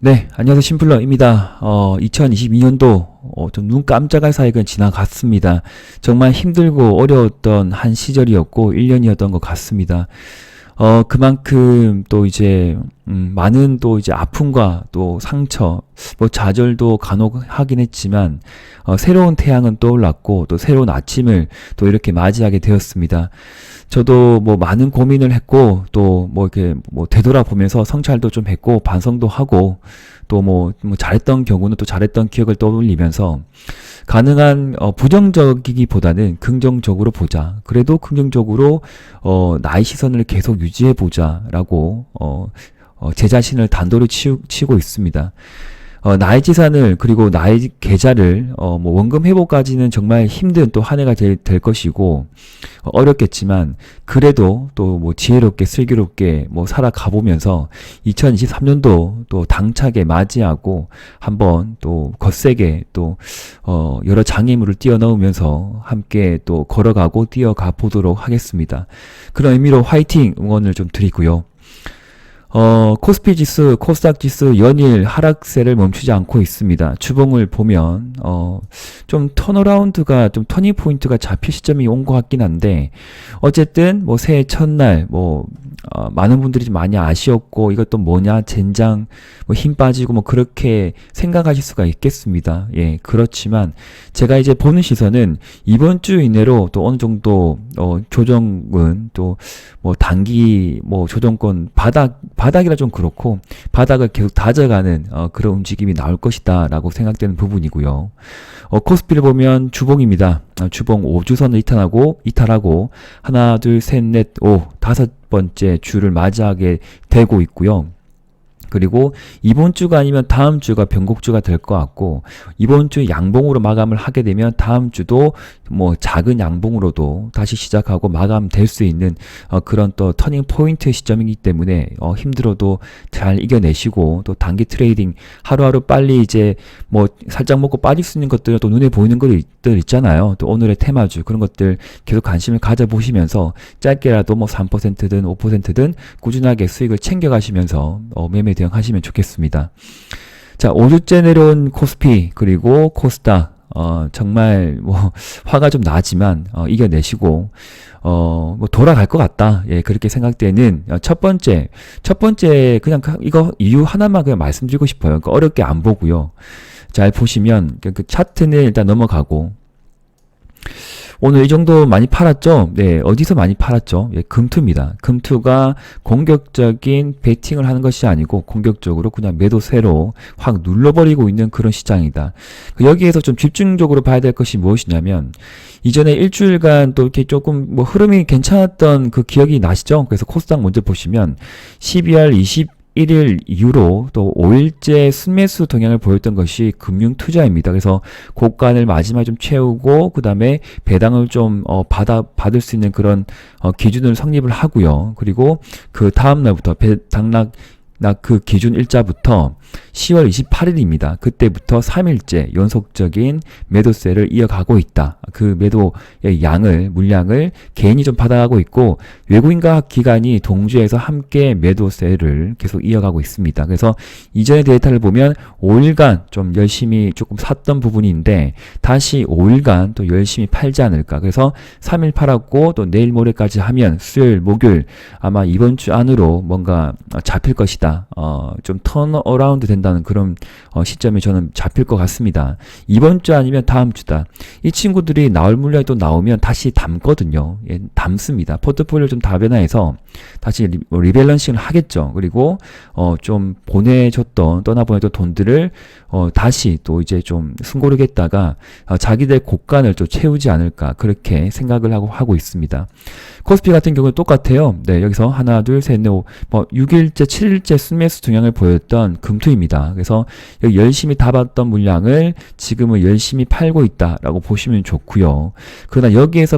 네, 안녕하세요. 심플러입니다. 2022년도 좀 눈 깜짝할 사이에 그냥 지나갔습니다. 정말 힘들고 어려웠던 한 시절이었고 1년이었던 것 같습니다. 그만큼 또 이제 많은 또 이제 아픔과 또 상처, 뭐 좌절도 간혹 하긴 했지만 새로운 태양은 떠올랐고 또 새로운 아침을 또 이렇게 맞이하게 되었습니다. 저도 뭐 많은 고민을 했고 또 뭐 이렇게 뭐 되돌아보면서 성찰도 좀 했고 반성도 하고 또 뭐 잘했던 경우는 또 잘했던 기억을 떠올리면서 가능한 부정적이기보다는 긍정적으로 보자. 그래도 긍정적으로 나의 시선을 계속 유지해 보자라고 제 자신을 단도리 치고 있습니다. 나의 지산을 그리고 나의 계좌를 뭐 원금 회복까지는 정말 힘든 또 한 해가 될 것이고 어렵겠지만 그래도 또 뭐 지혜롭게 슬기롭게 뭐 살아가 보면서 2023년도 또 당차게 맞이하고 한번 또 거세게 또 여러 장애물을 뛰어넘으면서 함께 또 걸어가고 뛰어가 보도록 하겠습니다. 그런 의미로 화이팅 응원을 좀 드리고요. 코스피 지수, 코스닥 지수 연일 하락세를 멈추지 않고 있습니다. 주봉을 보면, 좀 턴어라운드가, 좀 터닝 포인트가 잡힐 시점이 온 것 같긴 한데, 어쨌든, 뭐, 새해 첫날, 많은 분들이 좀 많이 아쉬웠고, 이것도 뭐냐, 젠장, 뭐, 힘 빠지고, 뭐, 그렇게 생각하실 수가 있겠습니다. 예, 그렇지만, 제가 이제 보는 시선은, 이번 주 이내로 또 어느 정도, 조정은 또, 뭐, 단기, 뭐, 조정권, 바닥이라 좀 그렇고 바닥을 계속 다져가는 그런 움직임이 나올 것이다 라고 생각되는 부분이고요. 코스피를 보면 주봉입니다. 주봉 5주선을 이탈하고 하나 둘 셋 넷 오 다섯 번째 주를 맞이하게 되고 있고요. 그리고 이번 주가 아니면 다음 주가 변곡주가 될 것 같고 이번 주 양봉으로 마감을 하게 되면 다음 주도 뭐 작은 양봉으로도 다시 시작하고 마감될 수 있는 그런 또 터닝 포인트 시점이기 때문에 힘들어도 잘 이겨내시고 또 단기 트레이딩 하루하루 빨리 이제 뭐 살짝 먹고 빠질 수 있는 것들 또 눈에 보이는 것들 있잖아요. 또 오늘의 테마주 그런 것들 계속 관심을 가져보시면서 짧게라도 뭐 3%든 5%든 꾸준하게 수익을 챙겨가시면서 매매 대응하시면 좋겠습니다. 자, 5주째 내려온 코스피 그리고 코스닥 정말 뭐 화가 좀 나지만 이겨내시고 뭐 돌아갈 것 같다. 예, 그렇게 생각되는 첫 번째 그냥 이거 이유 하나만 그냥 말씀드리고 싶어요. 그러니까 어렵게 안 보고요. 잘 보시면 그 차트는 일단 넘어가고 오늘 이 정도 많이 팔았죠? 네, 어디서 많이 팔았죠? 예, 금투입니다. 금투가 공격적인 베팅을 하는 것이 아니고 공격적으로 그냥 매도세로 확 눌러버리고 있는 그런 시장이다. 여기에서 좀 집중적으로 봐야 될 것이 무엇이냐면 이전에 일주일간 또 이렇게 조금 뭐 흐름이 괜찮았던 그 기억이 나시죠? 그래서 코스닥 먼저 보시면 12월 21일 이후로 또 5일째 순매수 동향을 보였던 것이 금융투자입니다. 그래서 고간을 마지막에 좀 채우고 그 다음에 배당을 좀 받을 수 있는 그런 기준을 성립을 하고요. 그리고 그 다음 날부터 배당락 그 기준 일자부터 10월 28일입니다. 그때부터 3일째 연속적인 매도세를 이어가고 있다. 그 매도의 물량을 개인이 좀 받아가고 있고 외국인과 기관이 동조해서 함께 매도세를 계속 이어가고 있습니다. 그래서 이전의 데이터를 보면 5일간 좀 열심히 조금 샀던 부분인데 다시 5일간 또 열심히 팔지 않을까. 그래서 3일 팔았고 또 내일 모레까지 하면 수요일, 목요일 아마 이번 주 안으로 뭔가 잡힐 것이다. 좀 턴어라운드 된다는 그런 시점에 저는 잡힐 것 같습니다. 이번 주 아니면 다음 주다. 이 친구들이 나올 물량이 또 나오면 다시 담거든요. 예, 담습니다. 포트폴리오 좀 다변화해서 다시 리밸런싱을 하겠죠. 그리고 좀 떠나보내던 돈들을 다시 또 이제 좀 숨고르겠다가 자기들 곳간을 또 채우지 않을까 그렇게 생각을 하고 있습니다. 코스피 같은 경우는 똑같아요. 네, 여기서 하나, 둘, 셋, 넷, 오, 6일째, 7일째 순매수 동향을 보였던 금투입니다. 그래서 여기 열심히 담았던 물량을 지금은 열심히 팔고 있다라고 보시면 좋고요. 그러나 여기에서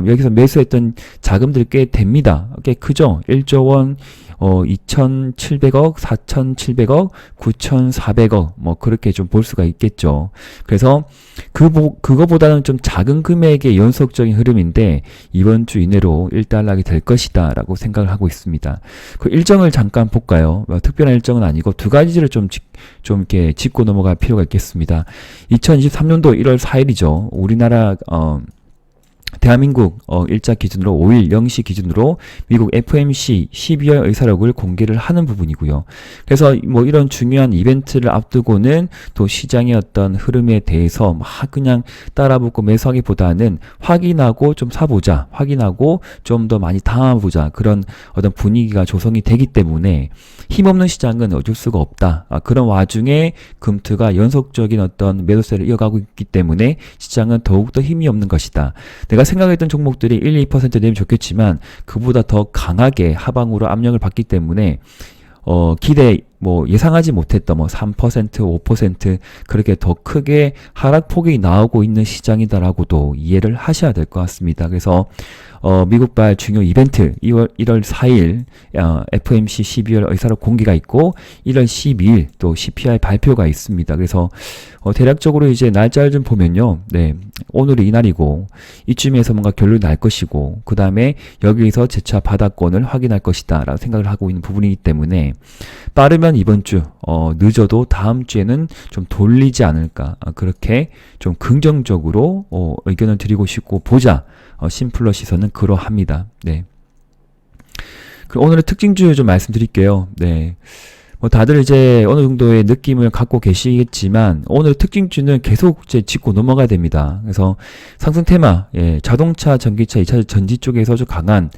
여기서 매수했던 자금들이 꽤 됩니다. 꽤 크죠? 1조 원, 2,700억, 4,700억, 9,400억 뭐 그렇게 좀 볼 수가 있겠죠. 그래서 그거보다는 좀 작은 금액의 연속적인 흐름인데 이번 주 이내로 일단락이 될 것이다 라고 생각을 하고 있습니다. 그 일정을 잠깐 볼까요? 특별한 일정은 아니고 두 가지를 좀 이렇게 짚고 넘어갈 필요가 있겠습니다. 2023년도 1월 4일이죠. 우리나라 대한민국 일자 기준으로 5일 0시 기준으로 미국 FOMC 12월 의사록을 공개를 하는 부분이고요. 그래서 뭐 이런 중요한 이벤트를 앞두고는 또 시장의 어떤 흐름에 대해서 막 그냥 따라붙고 매수하기보다는 확인하고 좀 사보자, 확인하고 좀 더 많이 담아보자, 그런 어떤 분위기가 조성이 되기 때문에 힘없는 시장은 어쩔 수가 없다. 그런 와중에 금투가 연속적인 어떤 매도세를 이어가고 있기 때문에 시장은 더욱더 힘이 없는 것이다. 내가 생각했던 종목들이 1, 2% 되면 좋겠지만 그보다 더 강하게 하방으로 압력을 받기 때문에 기대 예상하지 못했던 3%, 5% 그렇게 더 크게 하락폭이 나오고 있는 시장이다라고도 이해를 하셔야 될 것 같습니다. 그래서 미국발 중요 이벤트 1월 4일 FOMC 12월 의사록 공개가 있고 1월 12일 또 CPI 발표가 있습니다. 그래서 대략적으로 이제 날짜를 좀 보면요. 네. 오늘이 이날이고 이쯤에서 뭔가 결론이 날 것이고 그 다음에 여기에서 재차 바닥권을 확인할 것이다 라고 생각을 하고 있는 부분이기 때문에 빠르면 이번 주 늦어도 다음 주에는 좀 돌리지 않을까, 그렇게 좀 긍정적으로 의견을 드리고 싶고 보자. 심플러시서는 그러합니다. 네. 그럼 오늘의 특징주 좀 말씀드릴게요. 네. 다들 이제 어느 정도의 느낌을 갖고 계시겠지만 오늘 특징주는 계속 이제 짚고 넘어가야 됩니다. 그래서 상승 테마, 자동차, 전기차, 2차 전지 쪽에서 좀 강한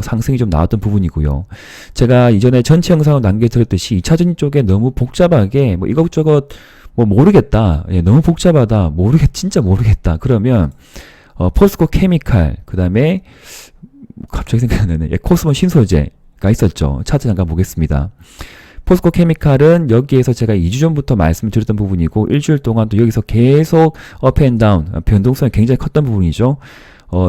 상승이 좀 나왔던 부분이고요. 제가 이전에 전체 영상을 남겨드렸듯이 2차 전지 쪽에 너무 복잡하게 이것저것 모르겠다, 너무 복잡하다, 진짜 모르겠다. 그러면 포스코 케미칼, 그 다음에 갑자기 생각나네. 코스모 신소재가 있었죠. 차트 잠깐 보겠습니다. 포스코 케미칼은 여기에서 제가 2주 전부터 말씀드렸던 부분이고 일주일 동안 또 여기서 계속 업앤다운 변동성이 굉장히 컸던 부분이죠.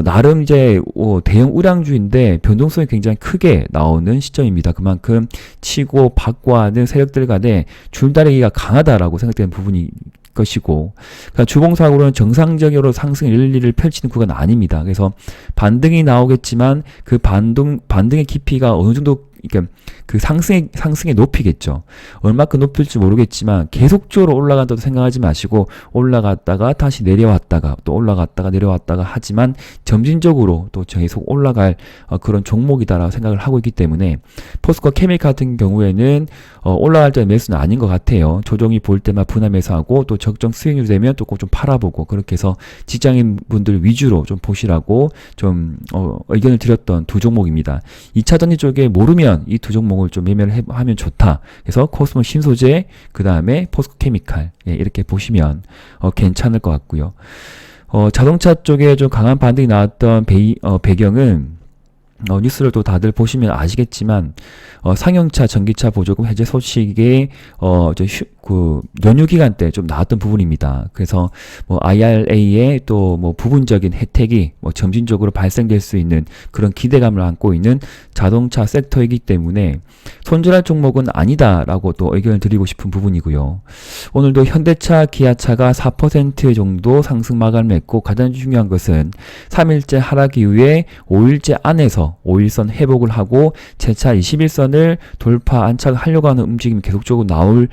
나름 이제 대형 우량주인데 변동성이 굉장히 크게 나오는 시점입니다. 그만큼 치고 받고 하는 세력들 간의 줄다리기가 강하다라고 생각되는 부분이 것이고, 그러니까 주봉사고로는 정상적으로 상승 랠리를 펼치는 구간은 아닙니다. 그래서 반등이 나오겠지만 그 반등의 깊이가 어느 정도, 그러니까 그 상승의 높이겠죠. 얼마큼 높일지 모르겠지만 계속적으로 올라간다고 생각하지 마시고 올라갔다가 다시 내려왔다가 또 올라갔다가 내려왔다가 하지만 점진적으로 또 계속 올라갈 그런 종목이다라고 생각을 하고 있기 때문에 포스코 케미칼 같은 경우에는 올라갈 때 매수는 아닌 것 같아요. 조정이 보일 때만 분할 매수하고 또 적정 수익률 되면 또 꼭 좀 팔아보고, 그렇게 해서 직장인 분들 위주로 좀 보시라고 좀 의견을 드렸던 두 종목입니다. 2차 전지 쪽에 모르면 이 두 종목을 좀 매매를 하면 좋다. 그래서 코스모 신소재, 그 다음에 포스코 케미칼, 이렇게 보시면 괜찮을 것 같고요. 자동차 쪽에 좀 강한 반등이 나왔던 배경은 뉴스를 또 다들 보시면 아시겠지만 상용차, 전기차 보조금 해제 소식에 연휴 기간 때 좀 나왔던 부분입니다. 그래서 IRA의 또 부분적인 혜택이 점진적으로 발생될 수 있는 그런 기대감을 안고 있는 자동차 섹터이기 때문에 손절할 종목은 아니다라고 또 의견을 드리고 싶은 부분이고요. 오늘도 현대차, 기아차가 4% 정도 상승 마감을 했고, 가장 중요한 것은 3일째 하락 이후에 5일째 안에서 5일선 회복을 하고 재차 21선을 돌파 안착하려고 하는 움직임이 계속적으로 나올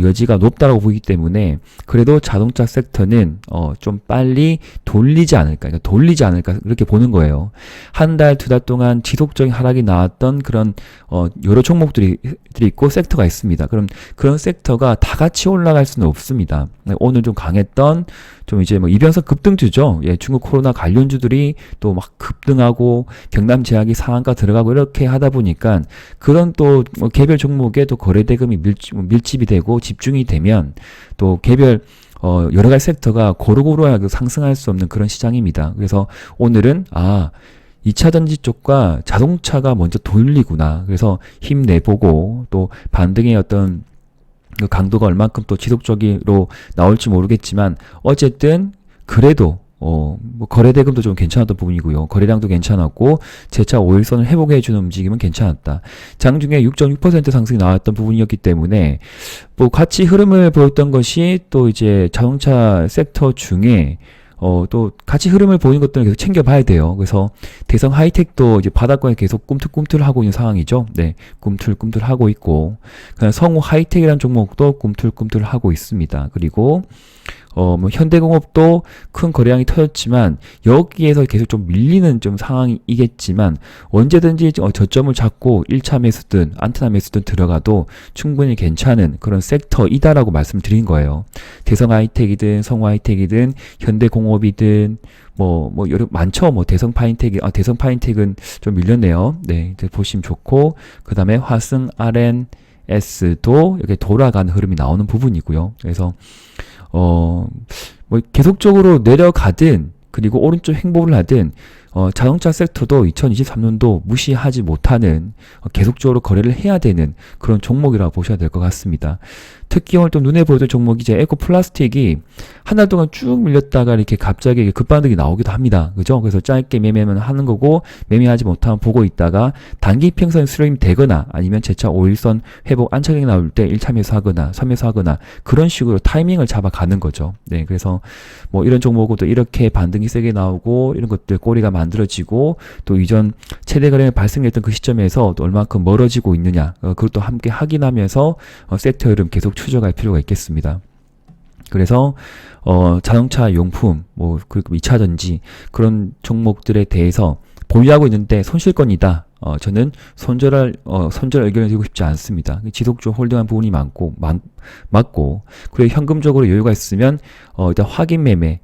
여지가 높다고 보기 때문에 그래도 자동차 섹터는 좀 빨리 돌리지 않을까, 그렇게 보는 거예요. 한 달, 두 달 동안 지속적인 하락이 나왔던 그런 여러 종목들이 있고 섹터가 있습니다. 그럼 그런 섹터가 다 같이 올라갈 수는 없습니다. 오늘 좀 강했던 좀 이제 이변성 급등주죠. 중국 코로나 관련주들이 또 막 급등하고 경남 제약이 상한가 들어가고 이렇게 하다 보니까 그런 또 개별 종목에 또 거래대금이 밀집이 되고 집중이 되면 또 개별 여러 가지 섹터가 고루고루하게 상승할 수 없는 그런 시장입니다. 그래서 오늘은 2차 전지 쪽과 자동차가 먼저 돌리구나. 그래서 힘내보고 또 반등의 어떤 그 강도가 얼만큼 또 지속적으로 나올지 모르겠지만 어쨌든 그래도 거래대금도 좀 괜찮았던 부분이고요. 거래량도 괜찮았고 재차 5일선을 회복해주는 움직임은 괜찮았다. 장중에 6.6% 상승이 나왔던 부분이었기 때문에 같이 흐름을 보였던 것이 또 이제 자동차 섹터 중에 또 같이 흐름을 보이는 것들은 계속 챙겨봐야 돼요. 그래서 대성 하이텍도 이제 바닥권에 계속 꿈틀꿈틀하고 있는 상황이죠. 네, 꿈틀꿈틀하고 있고, 그다음 성우 하이텍이라는 종목도 꿈틀꿈틀하고 있습니다. 그리고 뭐 현대공업도 큰 거래량이 터졌지만 여기에서 계속 좀 밀리는 좀 상황이겠지만 언제든지 저점을 잡고 1차 매수든 안테나 매수든 들어가도 충분히 괜찮은 그런 섹터이다라고 말씀드린 거예요. 대성 하이텍이든 성우 하이텍이든 현대공업이든 여러 많죠. 대성 파인텍은 좀 밀렸네요. 네, 보시면 좋고, 그 다음에 화승 RNS도 이렇게 돌아가는 흐름이 나오는 부분이고요. 그래서 계속적으로 내려가든, 그리고 오른쪽 행보를 하든, 자동차 섹터도 2023년도 무시하지 못하는, 계속적으로 거래를 해야 되는 그런 종목이라고 보셔야 될 것 같습니다. 특히 오늘 또 눈에 보이던 종목이 이제 에코플라스틱이 한 달 동안 쭉 밀렸다가 이렇게 갑자기 급반등이 나오기도 합니다. 그죠? 그래서 짧게 매매만 하는 거고, 매매하지 못하면 보고 있다가 단기 평선 수렴이 되거나 아니면 재차 5일선 회복 안착이 나올 때 1차 매수하거나 3매수하거나 그런 식으로 타이밍을 잡아가는 거죠. 네, 그래서 이런 종목도 이렇게 반등이 세게 나오고 이런 것들 꼬리가 만들어지고 또 이전 최대 거래가 발생했던 그 시점에서 또 얼마큼 멀어지고 있느냐, 그것도 함께 확인하면서 섹터 흐름 계속 추적할 필요가 있겠습니다. 그래서 자동차 용품, 그리고 2차전지 그런 종목들에 대해서 보유하고 있는데 손실권이다. 저는 손절 의견을 드리고 싶지 않습니다. 지속적으로 홀딩한 부분이 맞고, 그리고 현금적으로 여유가 있으면 일단 확인 매매.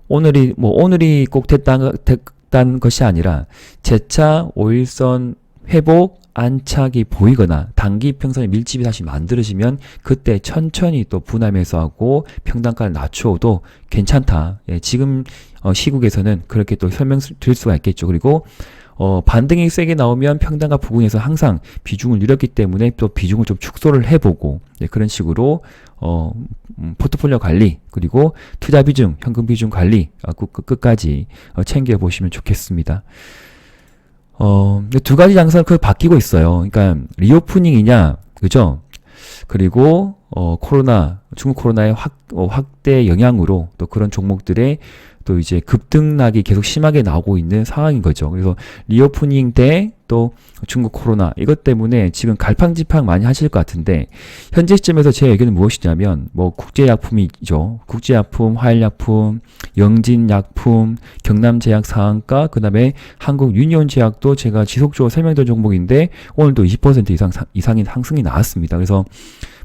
오늘이 꼭 됐다는 것이 아니라 재차 5일선 회복 안착이 보이거나 단기 평선의 밀집이 다시 만들어지면 그때 천천히 또 분할 매수하고 평단가를 낮추어도 괜찮다. 예, 지금 시국에서는 그렇게 또 설명드릴 수가 있겠죠. 그리고 반등이 세게 나오면 평단가 부근에서 항상 비중을 누렸기 때문에 또 비중을 좀 축소를 해보고, 네, 그런 식으로 포트폴리오 관리, 그리고 투자 비중, 현금 비중 관리 끝까지 챙겨보시면 좋겠습니다. 두 가지 양상은 바뀌고 있어요. 그러니까 리오프닝이냐, 그죠? 그리고 중국 코로나의 확대 영향으로 또 그런 종목들의 또 이제 급등락이 계속 심하게 나오고 있는 상황인 거죠. 그래서 리오프닝 대 또 중국 코로나, 이것 때문에 지금 갈팡질팡 많이 하실 것 같은데, 현재 시점에서 제 의견은 무엇이냐면 국제약품이죠. 국제약품, 화일약품, 영진약품, 경남제약 상한가, 그 다음에 한국유니온제약도 제가 지속적으로 설명드린 종목인데 오늘도 20% 이상의 상승이 나왔습니다. 그래서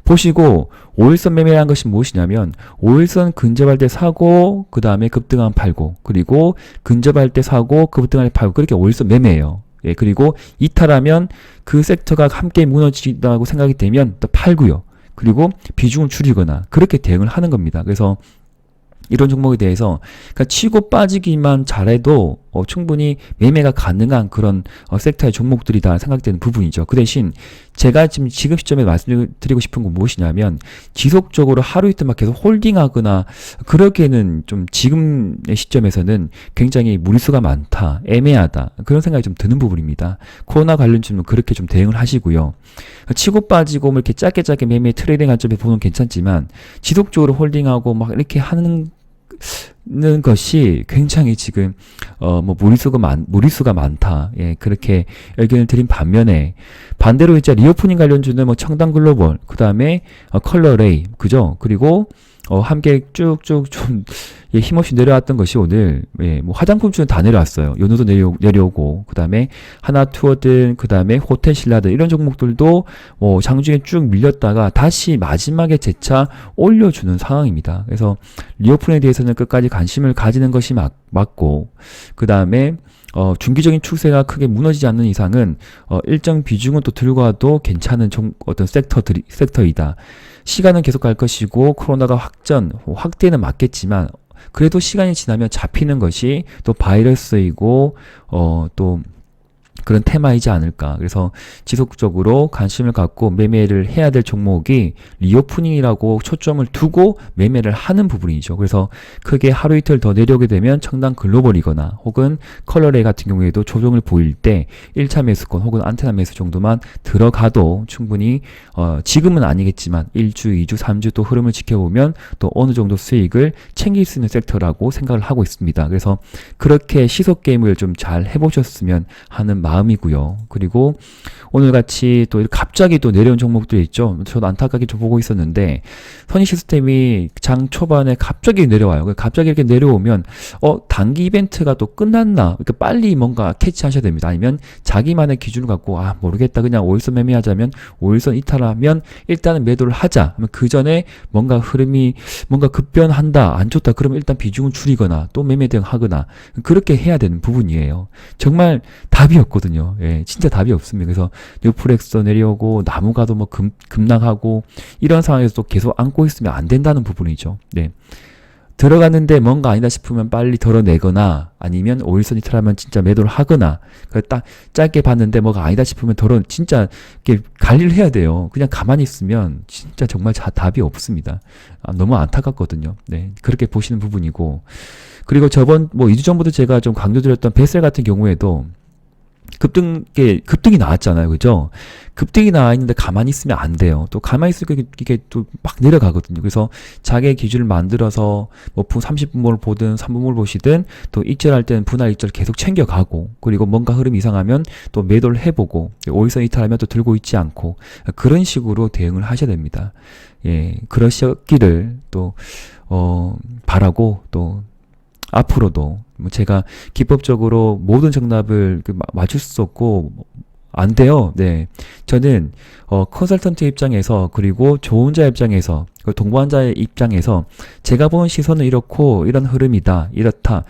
보시고 5일선 매매라는 것이 무엇이냐면 5일선 근접할 때 사고 그 다음에 급등하면 팔고, 그리고 근접할 때 사고 급등할 때 팔고, 그렇게 5일선 매매예요. 예, 그리고 이탈하면 그 섹터가 함께 무너진다고 생각이 되면 또 팔고요. 그리고 비중을 줄이거나 그렇게 대응을 하는 겁니다. 그래서 이런 종목에 대해서 치고 빠지기만 잘해도 충분히 매매가 가능한 그런 섹터의 종목들이다 생각되는 부분이죠. 그 대신 제가 지금 시점에 말씀드리고 싶은 건 무엇이냐면, 지속적으로 하루 이틀만 계속 홀딩하거나 그러기에는 좀 지금의 시점에서는 굉장히 무리수가 많다, 애매하다, 그런 생각이 좀 드는 부분입니다. 코로나 관련주는 그렇게 좀 대응을 하시고요. 치고 빠지고 이렇게 짧게 매매 트레이딩 관점에서 보면 괜찮지만 지속적으로 홀딩하고 이렇게 하는 것이 굉장히 지금 무리수가 많다. 예, 그렇게 의견을 드린 반면에, 반대로 이제 리오프닝 관련주는 청담글로벌, 그 다음에 컬러레이, 그죠? 그리고 함께 쭉쭉 좀 힘없이 내려왔던 것이 오늘 화장품주는 다 내려왔어요. 연호도 내려오고, 그 다음에 하나투어든, 그 다음에 호텔신라든, 이런 종목들도 장중에 쭉 밀렸다가 다시 마지막에 재차 올려주는 상황입니다. 그래서 리오프닝에 대해서는 끝까지 관심을 가지는 것이 맞고, 그 다음에 중기적인 추세가 크게 무너지지 않는 이상은 일정 비중은 또 들고 와도 괜찮은 어떤 섹터이다. 시간은 계속 갈 것이고 코로나가 확대는 맞겠지만 그래도 시간이 지나면 잡히는 것이 또 바이러스이고 또 그런 테마이지 않을까. 그래서 지속적으로 관심을 갖고 매매를 해야 될 종목이 리오프닝이라고 초점을 두고 매매를 하는 부분이죠. 그래서 크게 하루 이틀 더 내려오게 되면 청당 글로벌이거나 혹은 컬러레이 같은 경우에도 조정을 보일 때 1차 매수권 혹은 안테나 매수 정도만 들어가도 충분히 지금은 아니겠지만 1주, 2주, 3주 또 흐름을 지켜보면 또 어느 정도 수익을 챙길 수 있는 섹터라고 생각을 하고 있습니다. 그래서 그렇게 시속 게임을 좀 잘 해보셨으면 하는 마음이고요. 그리고 오늘같이 또 갑자기 또 내려온 종목들이 있죠. 저도 안타깝게 좀 보고 있었는데 선희 시스템이 장 초반에 갑자기 내려와요. 갑자기 이렇게 내려오면 단기 이벤트가 또 끝났나? 그러니까 빨리 뭔가 캐치하셔야 됩니다. 아니면 자기만의 기준을 갖고 모르겠다. 그냥 5일선 매매하자면 5일선 이탈하면 일단은 매도를 하자. 그 전에 뭔가 흐름이 뭔가 급변한다. 안 좋다. 그러면 일단 비중을 줄이거나 또 매매 대응하거나 그렇게 해야 되는 부분이에요. 정말 답이 없거든요. 예, 진짜 답이 없습니다. 그래서 뉴프렉스도 내려오고 나무가도 뭐 급락하고 이런 상황에서 또 계속 안고 있으면 안 된다는 부분이죠. 네. 들어갔는데 뭔가 아니다 싶으면 빨리 덜어내거나 아니면 5일선 이탈하면 진짜 매도를 하거나 딱 짧게 봤는데 뭐가 아니다 싶으면 진짜 이렇게 관리를 해야 돼요. 그냥 가만히 있으면 진짜 정말 답이 없습니다. 너무 안타깝거든요. 네. 그렇게 보시는 부분이고 그리고 저번 2주 전부터 제가 좀 강조드렸던 베셀 같은 경우에도 급등이 나왔잖아요. 그죠? 급등이 나와 있는데 가만히 있으면 안 돼요. 또 가만히 있으니까 이게 또 막 내려가거든요. 그래서 자기의 기준을 만들어서 30분봉을 보든 3분봉을 보시든 또 익절할 때는 분할 익절 계속 챙겨가고 그리고 뭔가 흐름 이상하면 또 매도를 해보고 5일선 이탈하면 또 들고 있지 않고 그런 식으로 대응을 하셔야 됩니다. 예, 그러셨기를 또 바라고 또 앞으로도 제가 기법적으로 모든 정답을 맞출 수 없고 안 돼요. 네, 저는 컨설턴트 입장에서 그리고 조언자 입장에서 동반자의 입장에서 제가 본 시선은 이렇고 이런 흐름이다 이렇다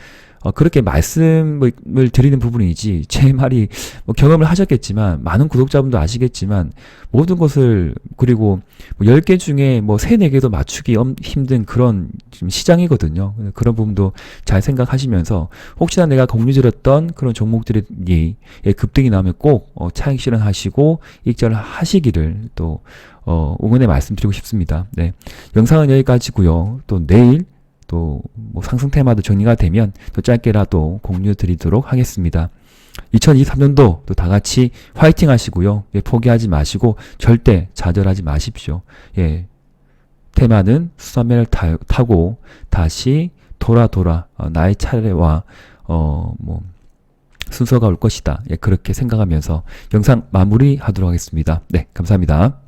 그렇게 말씀을 드리는 부분이지 제 말이 경험을 하셨겠지만 많은 구독자분도 아시겠지만 모든 것을 그리고 10개 중에 3, 4개도 맞추기 힘든 그런 지금 시장이거든요. 그런 부분도 잘 생각하시면서 혹시나 내가 공유드렸던 그런 종목들이 급등이 나오면 꼭 차익 실현하시고 익절을 하시기를 또 응원의 말씀드리고 싶습니다. 네, 영상은 여기까지고요. 또 내일 또 상승 테마도 정리가 되면 또 짧게라도 공유 드리도록 하겠습니다. 2023년도 또 다 같이 화이팅 하시고요. 예, 포기하지 마시고 절대 좌절하지 마십시오. 예, 테마는 수산매를 타고 다시 돌아 나의 차례와 순서가 올 것이다. 예, 그렇게 생각하면서 영상 마무리하도록 하겠습니다. 네, 감사합니다.